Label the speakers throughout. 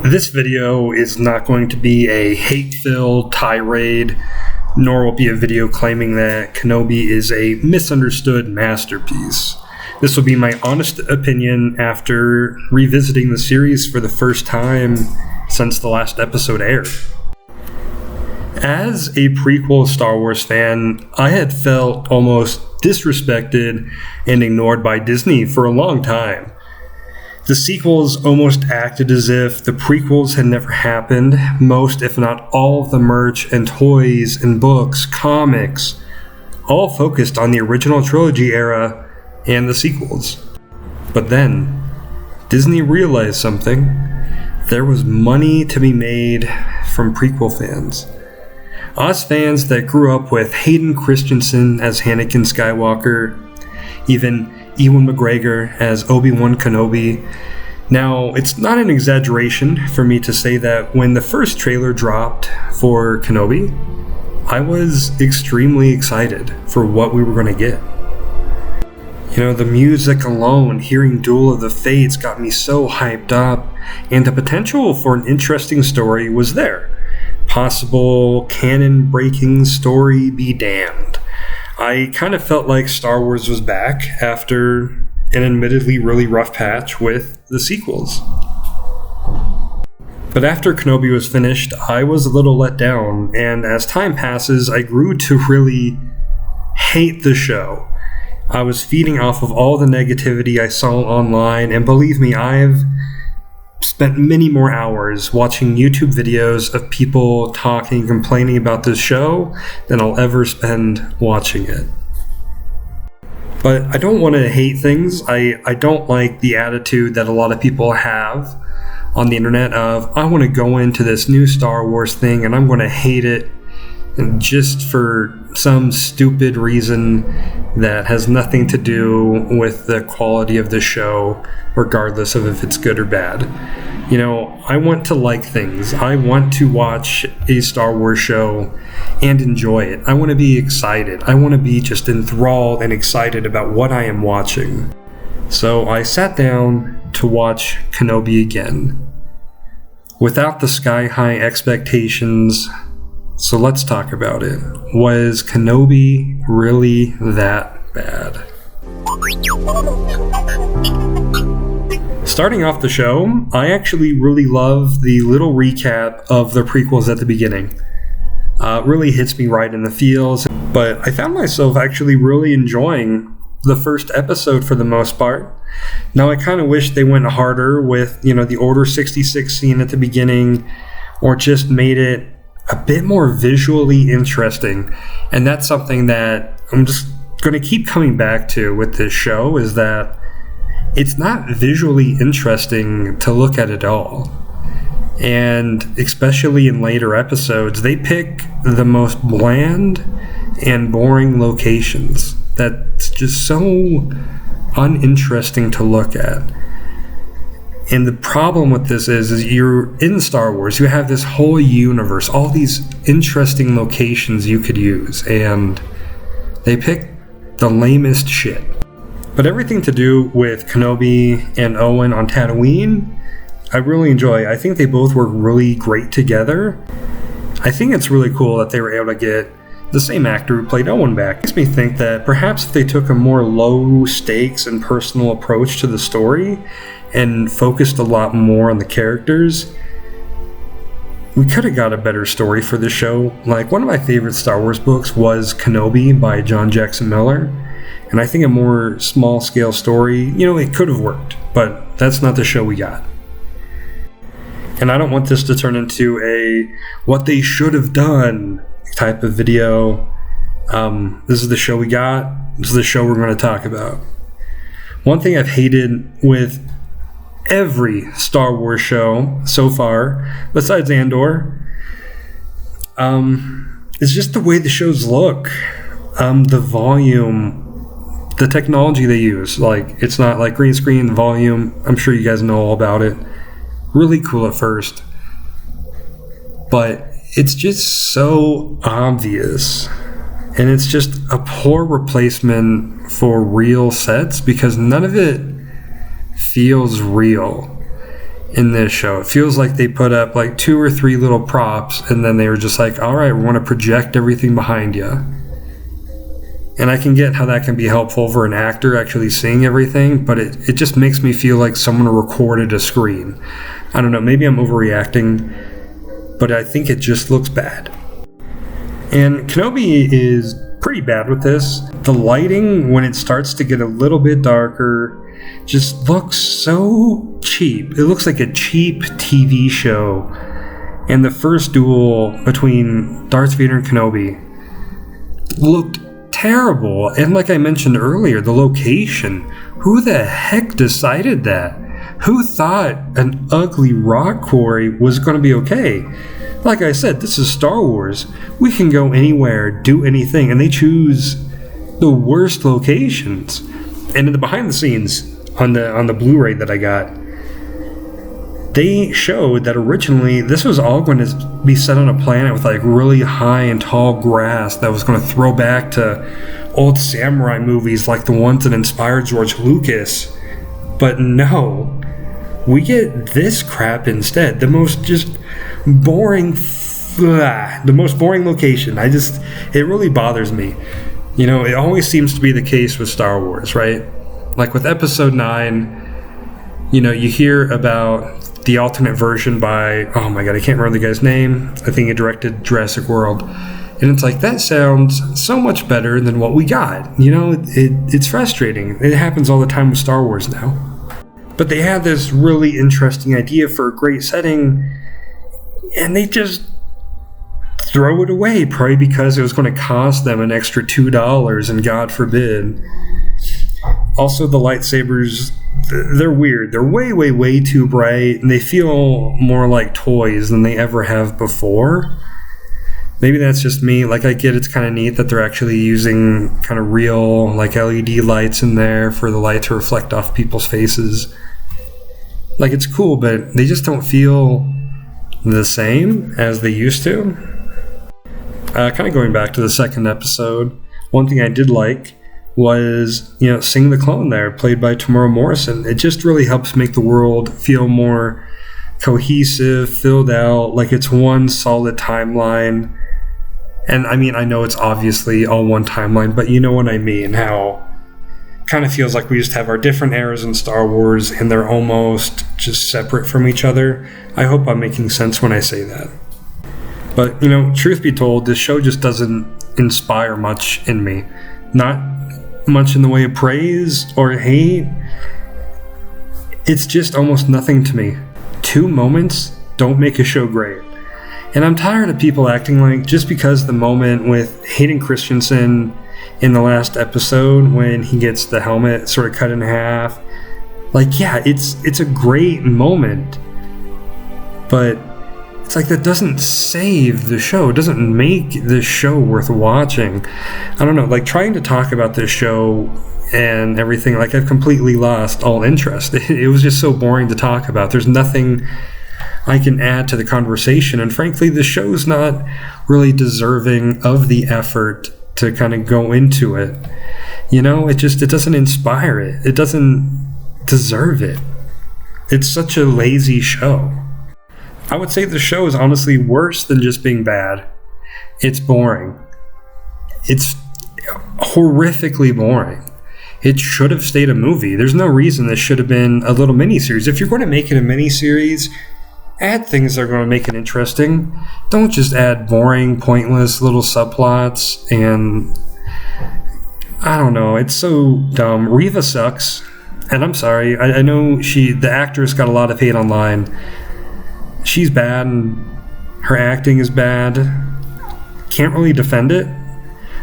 Speaker 1: This video is not going to be a hate-filled tirade, nor will be a video claiming that Kenobi is a misunderstood masterpiece. This will be my honest opinion after revisiting the series for the first time since the last episode aired. As a prequel Star Wars fan, I had felt almost disrespected and ignored by Disney for a long time. The sequels almost acted as if the prequels had never happened. Most, if not all, of the merch and toys and books, comics, all focused on the original trilogy era and the sequels. But then, Disney realized something. There was money to be made from prequel fans. Us fans that grew up with Hayden Christensen as Anakin Skywalker, even Ewan McGregor as Obi-Wan Kenobi. Now, it's not an exaggeration for me to say that when the first trailer dropped for Kenobi, I was extremely excited for what we were going to get. You know, the music alone, hearing Duel of the Fates got me so hyped up, and the potential for an interesting story was there. Possible canon-breaking story be damned. I kind of felt like Star Wars was back after an admittedly really rough patch with the sequels. But after Kenobi was finished, I was a little let down, and as time passes, I grew to really hate the show. I was feeding off of all the negativity I saw online, and believe me, I've spent many more hours watching YouTube videos of people talking and complaining about this show than I'll ever spend watching it. But I don't want to hate things. I don't like the attitude that a lot of people have on the internet of, I want to go into this new Star Wars thing and I'm going to hate it and just for some stupid reason that has nothing to do with the quality of the show, regardless of if it's good or bad. You know, I want to like things. I want to watch a Star Wars show and enjoy it. I want to be excited. I want to be just enthralled and excited about what I am watching. So I sat down to watch Kenobi again, without the sky-high expectations. So let's talk about it. Was Kenobi really that bad? Starting off the show, I actually really love the little recap of the prequels at the beginning. Really hits me right in the feels, but I found myself actually really enjoying the first episode for the most part. Now I kind of wish they went harder with, the Order 66 scene at the beginning, or just made it a bit more visually interesting. And that's something that I'm just going to keep coming back to with this show, is that it's not visually interesting to look at at all. And especially in later episodes, they pick the most bland and boring locations that's just so uninteresting to look at. And the problem with this is you're in Star Wars, you have this whole universe, all these interesting locations you could use, and they pick the lamest shit. But everything to do with Kenobi and Owen on Tatooine, I really enjoy. I think they both work really great together. I think it's really cool that they were able to get the same actor who played Owen back. It makes me think that perhaps if they took a more low stakes and personal approach to the story and focused a lot more on the characters, we could have got a better story for the show. Like, one of my favorite Star Wars books was Kenobi by John Jackson Miller. And I think a more small-scale story, it could have worked, but that's not the show we got. And I don't want this to turn into a what they should have done type of video. This is the show we got. This is the show we're going to talk about. One thing I've hated with every Star Wars show so far, besides Andor, is just the way the shows look. The volume, the technology they use, like, it's not like green screen volume. I'm sure you guys know all about it. Really cool at first, but it's just so obvious, and it's just a poor replacement for real sets because none of it feels real. in this show. It feels like they put up like 2 or 3 little props, and then they were just like, all right, we want to project everything behind you. And I can get how that can be helpful for an actor actually seeing everything, but it just makes me feel like someone recorded a screen. I don't know, maybe I'm overreacting, but I think it just looks bad. And Kenobi is pretty bad with this. The lighting, when it starts to get a little bit darker, just looks so cheap. It looks like a cheap TV show. And the first duel between Darth Vader and Kenobi looked terrible. And like I mentioned earlier, the location. Who the heck decided that? Who thought an ugly rock quarry was going to be okay? Like I said, this is Star Wars. We can go anywhere, do anything, and they choose the worst locations. And in the behind the scenes on the Blu-ray that I got, they showed that originally this was all going to be set on a planet with like really high and tall grass that was going to throw back to old samurai movies like the ones that inspired George Lucas. But no, we get this crap instead. The most just boring, the most boring location. It really bothers me. You know, it always seems to be the case with Star Wars, right? Like with Episode 9, you know, you hear about the alternate version by, oh my god, I can't remember the guy's name. I think he directed Jurassic World. And it's like, that sounds so much better than what we got. You know, it's frustrating. It happens all the time with Star Wars now. But they had this really interesting idea for a great setting, and they just throw it away, probably because it was going to cost them an extra $2, and God forbid. Also, the lightsabers, they're weird. They're way, way, way too bright, and they feel more like toys than they ever have before. Maybe that's just me. Like, I get it's kind of neat that they're actually using kind of real, like, LED lights in there for the light to reflect off people's faces. Like, it's cool, but they just don't feel the same as they used to. Kind of going back to the second episode, one thing I did like was, you know, Sing the Clone there, played by Tamora Morrison. It just really helps make the world feel more cohesive, filled out, like it's one solid timeline. And I mean, I know it's obviously all one timeline, but you know what I mean, how kind of feels like we just have our different eras in Star Wars and they're almost just separate from each other. I hope I'm making sense when I say that. But, you know, truth be told, this show just doesn't inspire much in me. Not much in the way of praise or hate. It's just almost nothing to me. 2 moments don't make a show great. And I'm tired of people acting like just because the moment with Hayden Christensen in the last episode when he gets the helmet sort of cut in half, like, yeah, it's a great moment, but it's like that doesn't save the show. It doesn't make the show worth watching. I don't know, like trying to talk about this show and everything, like I've completely lost all interest. It was just so boring to talk about. There's nothing I can add to the conversation, and frankly, the show's not really deserving of the effort to kind of go into it. You know, it doesn't inspire it. It doesn't deserve it. It's such a lazy show. I would say the show is honestly worse than just being bad. It's boring. It's horrifically boring. It should have stayed a movie. There's no reason this should have been a little miniseries. If you're going to make it a miniseries, add things that are going to make it interesting. Don't just add boring, pointless little subplots. And I don't know, it's so dumb. Reva sucks, and I'm sorry. I know the actress got a lot of hate online. She's bad, and her acting is bad. Can't really defend it.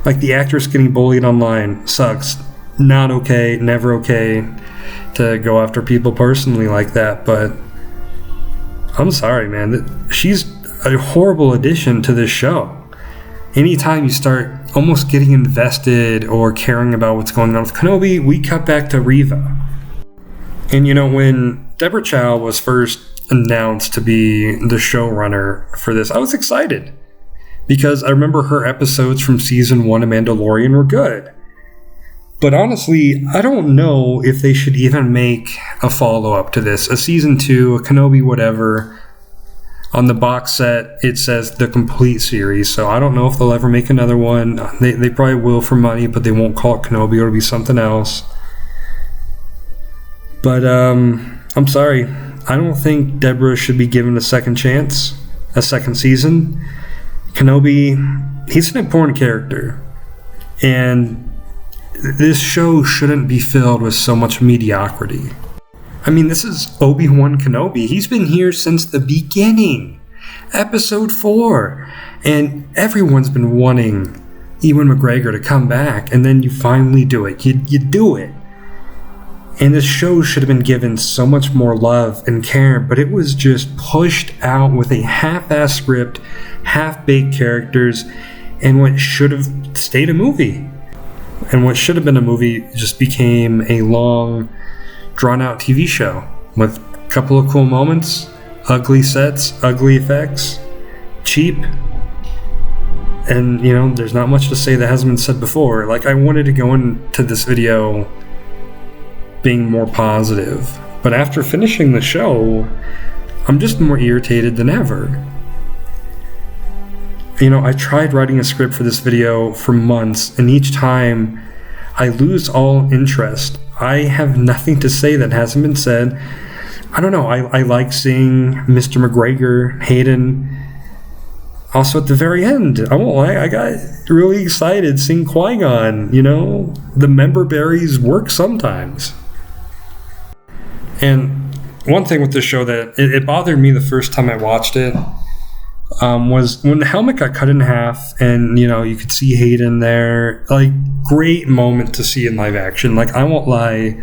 Speaker 1: Like, the actress getting bullied online sucks. Not okay, never okay to go after people personally like that, but I'm sorry, man. She's a horrible addition to this show. Anytime you start almost getting invested or caring about what's going on with Kenobi, we cut back to Reva. And you know, when Deborah Chow was first announced to be the showrunner for this, I was excited because I remember her episodes from season 1 of Mandalorian were good. But honestly, I don't know if they should even make a follow-up to this. A season 2, a Kenobi whatever. On the box set, it says the complete series, so I don't know if they'll ever make another one. They probably will for money, but they won't call it Kenobi. It'll be something else. But I'm sorry. I don't think Deborah should be given a second chance, a second season. Kenobi, he's an important character. And this show shouldn't be filled with so much mediocrity. I mean, this is Obi-Wan Kenobi. He's been here since the beginning. Episode 4. And everyone's been wanting Ewan McGregor to come back. And then you finally do it. You do it. And this show should have been given so much more love and care. But it was just pushed out with a half-assed script, half-baked characters, and what should have stayed a movie. And what should have been a movie just became a long, drawn-out TV show with a couple of cool moments, ugly sets, ugly effects, cheap, and, you know, there's not much to say that hasn't been said before. Like, I wanted to go into this video being more positive, but after finishing the show, I'm just more irritated than ever. You know, I tried writing a script for this video for months, and each time I lose all interest. I have nothing to say that hasn't been said. I don't know, I like seeing Mr. McGregor, Hayden. Also at the very end, I won't lie, I got really excited seeing Qui-Gon. You know, the member berries work sometimes. And one thing with this show that it bothered me the first time I watched it was when the helmet got cut in half and, you know, you could see Hayden there. Like, great moment to see in live action. Like, I won't lie,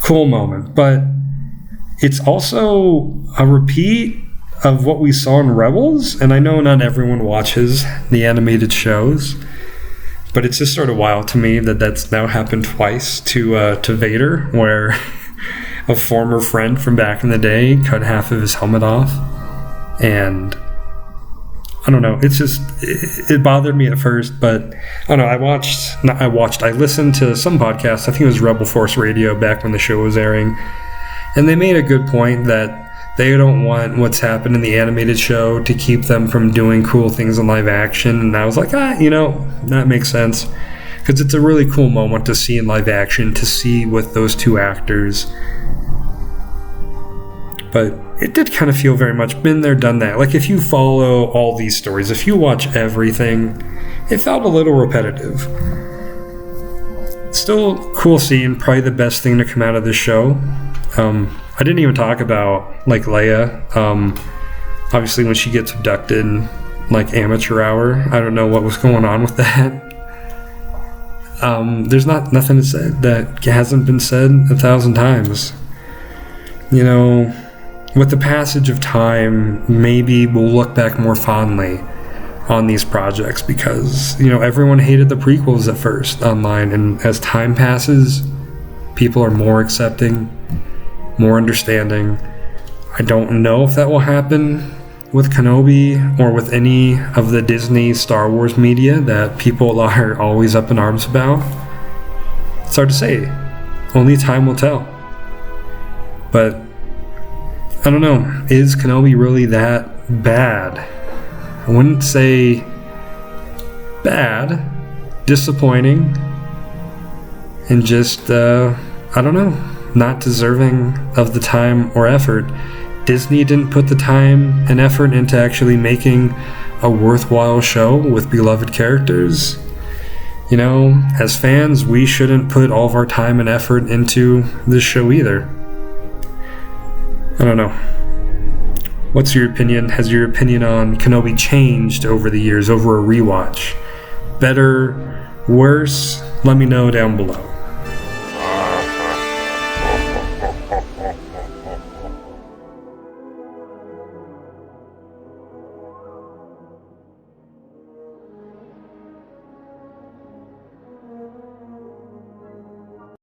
Speaker 1: cool moment. But it's also a repeat of what we saw in Rebels. And I know not everyone watches the animated shows, but it's just sort of wild to me that that's now happened twice to Vader, where a former friend from back in the day cut half of his helmet off. And I don't know, it's just, it bothered me at first, but I don't know, I listened to some podcast, I think it was Rebel Force Radio back when the show was airing, and they made a good point that they don't want what's happened in the animated show to keep them from doing cool things in live action. And I was like, you know, that makes sense, because it's a really cool moment to see in live action, to see with those two actors. But it did kind of feel very much been there, done that. Like, if you follow all these stories, if you watch everything, it felt a little repetitive. Still cool scene, probably the best thing to come out of this show. I didn't even talk about, like, Leia. Obviously, when she gets abducted, like, amateur hour. I don't know what was going on with that. There's nothing to say that hasn't been said 1,000 times. You know, with the passage of time, maybe we'll look back more fondly on these projects, because, you know, everyone hated the prequels at first online, and as time passes, people are more accepting, more understanding. I don't know if that will happen with Kenobi or with any of the Disney Star Wars media that people are always up in arms about. It's hard to say. Only time will tell. But I don't know, is Kenobi really that bad? I wouldn't say bad, disappointing, and just, I don't know, not deserving of the time or effort. Disney didn't put the time and effort into actually making a worthwhile show with beloved characters. You know, as fans, we shouldn't put all of our time and effort into this show either. I don't know. What's your opinion? Has your opinion on Kenobi changed over the years, over a rewatch? Better? Worse? Let me know down below.